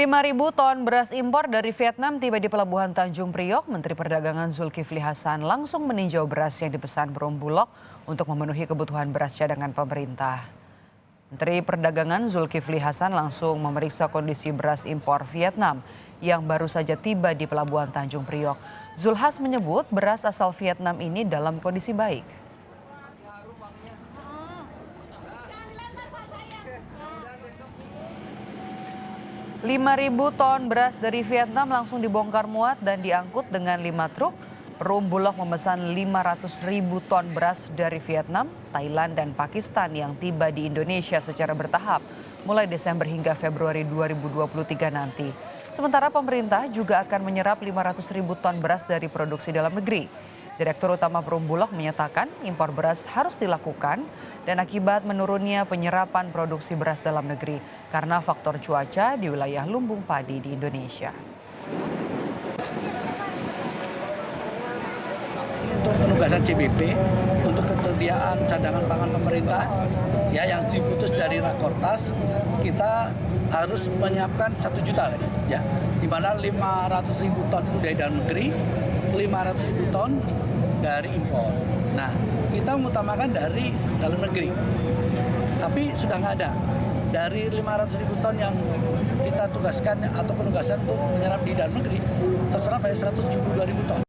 5.000 ton beras impor dari Vietnam tiba di Pelabuhan Tanjung Priok. Menteri Perdagangan Zulkifli Hasan langsung meninjau beras yang dipesan Perumbulok untuk memenuhi kebutuhan beras cadangan pemerintah. Menteri Perdagangan Zulkifli Hasan langsung memeriksa kondisi beras impor Vietnam yang baru saja tiba di Pelabuhan Tanjung Priok. Zulhas menyebut beras asal Vietnam ini dalam kondisi baik. 5.000 ton beras dari Vietnam langsung dibongkar muat dan diangkut dengan 5 truk. Perumbulok memesan 500.000 ton beras dari Vietnam, Thailand, dan Pakistan yang tiba di Indonesia secara bertahap mulai Desember hingga Februari 2023 nanti. Sementara pemerintah juga akan menyerap 500.000 ton beras dari produksi dalam negeri. Direktur Utama Perumbulok menyatakan impor beras harus dilakukan dan akibat menurunnya penyerapan produksi beras dalam negeri karena faktor cuaca di wilayah lumbung padi di Indonesia. Untuk penugasan CBP untuk ketersediaan cadangan pangan pemerintah ya yang diputus dari Rakortas, kita harus menyiapkan 1 juta tadi ya, di mana 500.000 ton itu dari dalam negeri, 500.000 ton dari impor. Nah, kita mengutamakan dari dalam negeri, tapi sudah nggak ada. Dari 500.000 ton yang kita tugaskan atau penugasan untuk menyerap di dalam negeri, terserap hanya 172.000 ton.